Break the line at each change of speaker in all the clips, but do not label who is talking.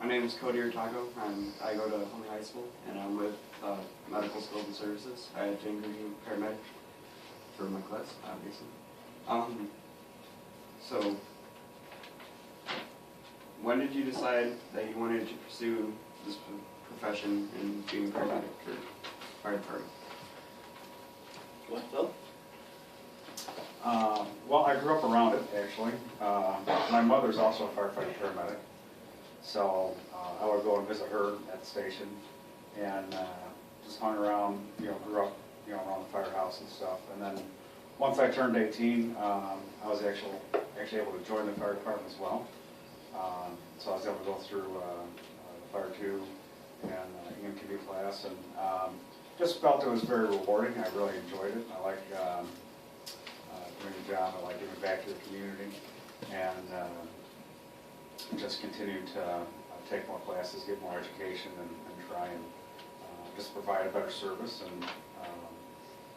My name is Cody Ortago. I go to Huntley High School, and I'm with Medical Skills and Services. I had to interview paramedic for my class, obviously. So, when did you decide that you wanted to pursue this profession and being a paramedic for fire department?
What, Phil?
Well, I grew up around it, actually. My mother's also a firefighter paramedic, so I would go and visit her at the station, and just hung around, grew up, around the firehouse and stuff. And then once I turned 18, I was actually able to join the fire department as well. So I was able to go through the Fire 2 and EMTB class, and just felt it was very rewarding. I really enjoyed it. I like doing the job. I like giving back to the community, and just continue to take more classes, get more education, and try and just provide a better service, and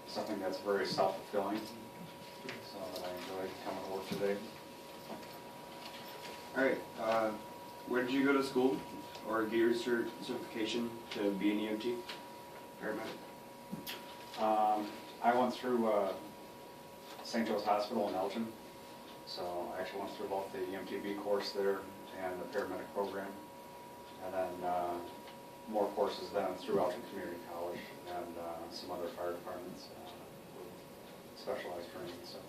something that's very self-fulfilling. So I enjoy coming to work today.
All right. Where did you go to school or get your certification to be an EMT paramedic?
I went through St. Joe's Hospital in Elgin, so I actually went through both the EMTB course there and the paramedic program, and then more courses then through Elgin Community College and some other fire departments with specialized training and stuff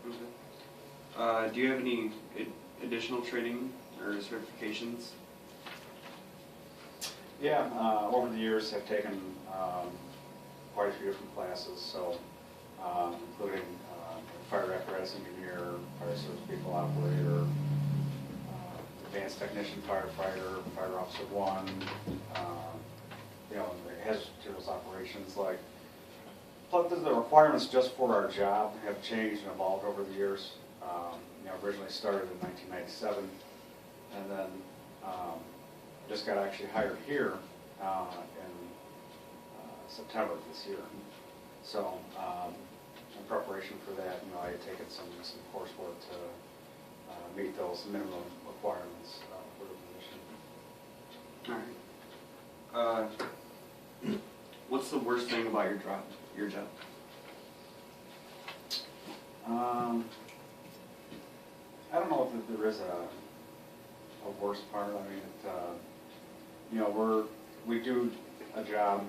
too.
Okay. Do you have any additional training or certifications?
Yeah, over the years I've taken quite a few different classes, so including fire apparatus engineer, fire service vehicle operator, advanced technician firefighter, fire officer 1, the hazardous materials operations. The requirements just for our job have changed and evolved over the years. Originally started in 1997, and then just got actually hired here in September of this year. So in preparation for that, I had taken some coursework to meet those minimum requirements for the position.
All right. What's the worst thing about your job?
I don't know if there is a worst part. I mean, we do a job.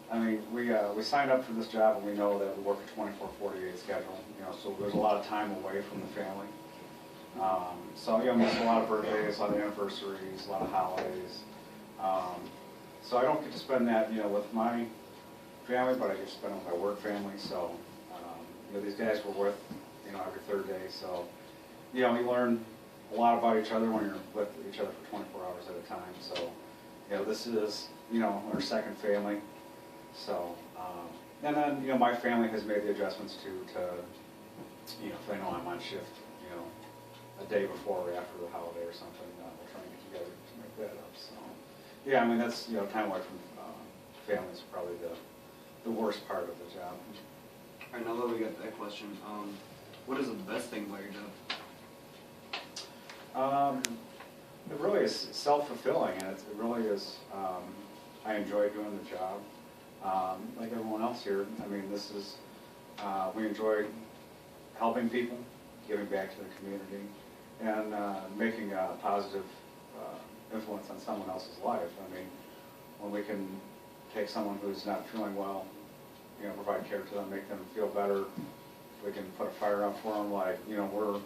I mean, we signed up for this job, and we know that we work a 24/48 schedule. So there's a lot of time away from the family. So miss a lot of birthdays, a lot of anniversaries, a lot of holidays. So I don't get to spend that, with my family, but I get to spend it with my work family. So these guys we're with, every third day. So we learn a lot about each other when you're with each other for 24 hours at a time. So this is our second family. So and then my family has made the adjustments to if they know I'm on shift, a day before or after the holiday or something, we'll try and get together to make that up. So yeah, I mean that's time away from family is probably the worst part of the job.
All right, now that we got that question, what is the best thing about your job?
It really is self-fulfilling, and it really is. I enjoy doing the job, like everyone else here. I mean, this is we enjoy helping people, giving back to the community, and making a positive influence on someone else's life. I mean, when we can take someone who's not feeling well, provide care to them, make them feel better. We can put a fire out for them, we're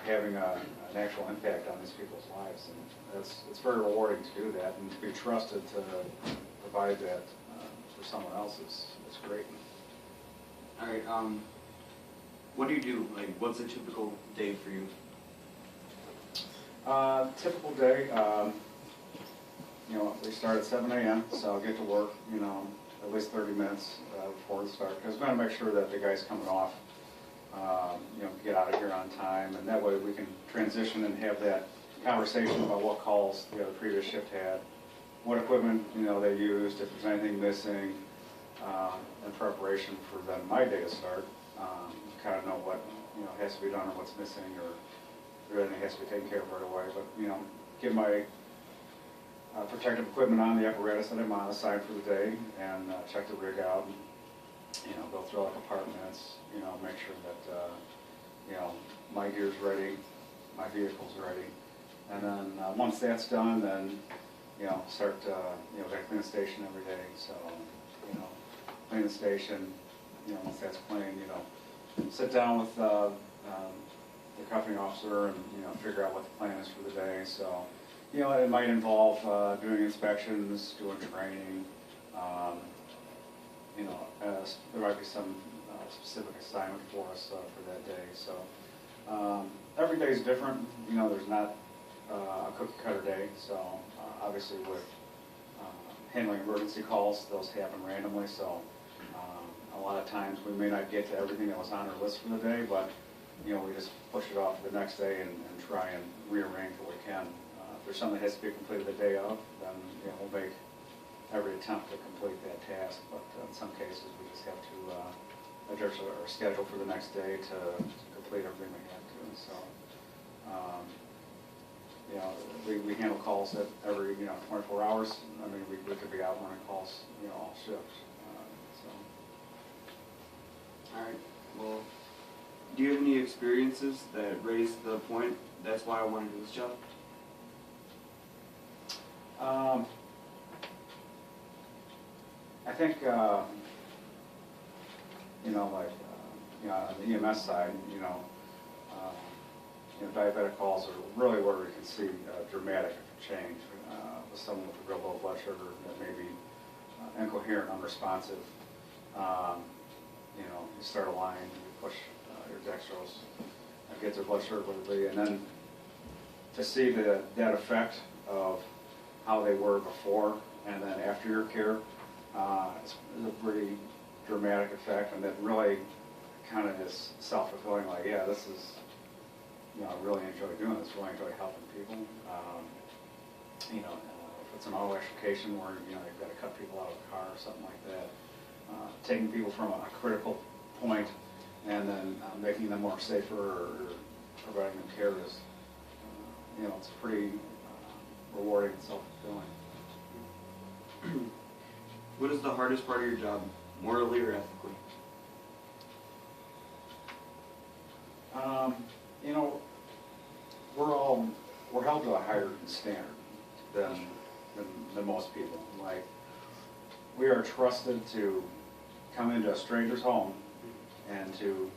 having an actual impact on these people's lives, and it's very rewarding to do that, and to be trusted to provide that for someone else is great.
All right. What do you do? What's a typical day for you?
Typical day. We start at 7 a.m., so I'll get to work, at least 30 minutes before the start, because we want to make sure that the guys coming off, get out of here on time, and that way we can transition and have that conversation about what calls the previous shift had, what equipment they used, if there's anything missing, in preparation for then my day to start. Kind of know you know, has to be done or what's missing or everything has to be taken care of right away. But, you know, get my protective equipment on, the apparatus that I'm on aside for the day, and check the rig out, and, you know, go through all the compartments, you know, make sure that, you know, my gear's ready, my vehicle's ready. And then, once that's done, then, you know, start, you know, I clean the station every day, so, you know, clean the station, you know, once that's clean, you know, sit down with, the company officer and, you know, figure out what the plan is for the day, so, you know, it might involve, doing inspections, doing training, you know, there might be some, specific assignment for us, for that day, so, every day is different, you know, there's not, a cookie cutter day, so obviously with handling emergency calls, those happen randomly, so a lot of times we may not get to everything that was on our list for the day, but you know, we just push it off to the next day and try and rearrange what we can. If there's something that has to be completed the day of, then you know, we'll make every attempt to complete that task, but in some cases we just have to adjust our schedule for the next day to complete everything we have to. So, you know, we handle calls at every, you know, 24 hours. I mean, we could be out running calls, you know, all shifts.
All right, well, do you have any experiences that raised the point, that's why I wanted to do this job?
I think, you know, like, you know, on the EMS side, you know, diabetic calls are really where we can see dramatic change with someone with a real low blood sugar that may be incoherent, unresponsive. You know, you start a line, you push your dextrose, get their blood sugar where they, and then to see that effect of how they were before and then after your care, it's a pretty dramatic effect, and that really kind of is self-fulfilling, like, yeah, this is, you know, I really enjoy doing this, really enjoy helping people. You know, if it's an auto extrication where, you know, you've got to cut people out of the car or something like that, taking people from a critical point and then making them more safer or providing them care is, you know, it's pretty rewarding and self-fulfilling.
What is the hardest part of your job, morally or ethically?
You know, we're held to a higher standard than most people. Like, we are trusted to come into a stranger's home and to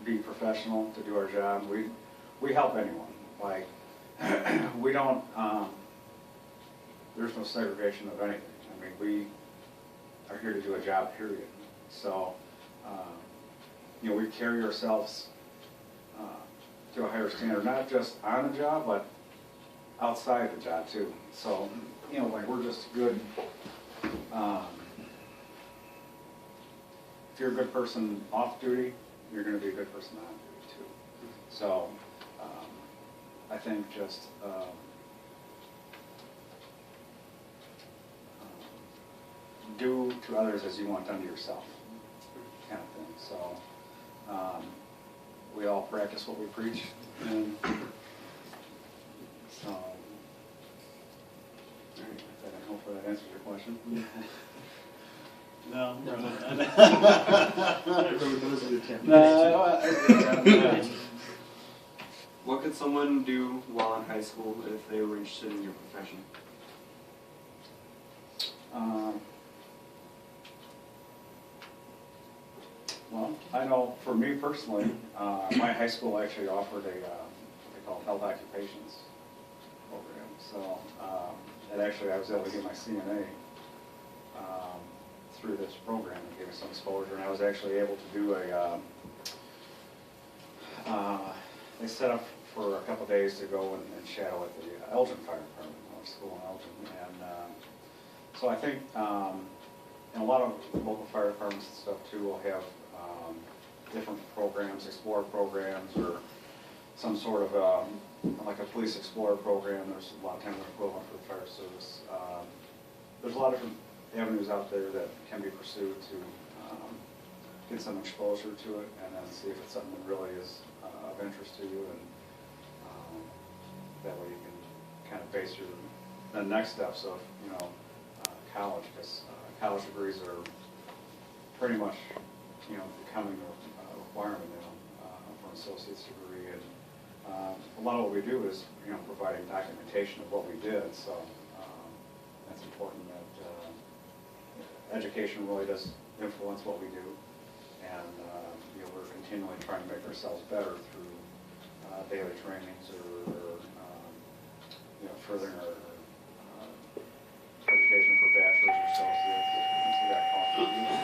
be professional, to do our job. We help anyone. Like, we don't. There's no segregation of anything. I mean, we are here to do a job, period. So, you know, we carry ourselves to a higher standard, not just on the job, but outside the job too. So, you know, like, we're just good. If you're a good person off duty, you're going to be a good person on duty too. So, I think just do to others as you want done to yourself, kind of thing. So, we all practice what we preach, and so, hopefully that answers your question.
No.
What could someone do while in high school if they were interested in your profession?
Well, I know for me personally, my high school actually offered a what they call health occupations program. So, and actually I was able to get my CNA through this program. It gave me some exposure, and I was actually able to do they set up for a couple of days to go and shadow at the Elgin Fire Department, our school in Elgin. And so I think, and a lot of local fire departments and stuff too will have different programs, Explorer programs, or some sort of like a police Explorer program. There's a lot of times an equivalent for the fire service. There's a lot of different avenues out there that can be pursued to get some exposure to it, and then see if it's something that really is of interest to you, and that way you can kind of base the next steps of, college, because college degrees are pretty much, becoming a requirement now for an associate's degree, and a lot of what we do is, providing documentation of what we did, so that's important that education really does influence what we do, and we're continually trying to make ourselves better through daily trainings or furthering our education for bachelor's or associates, and so that costs.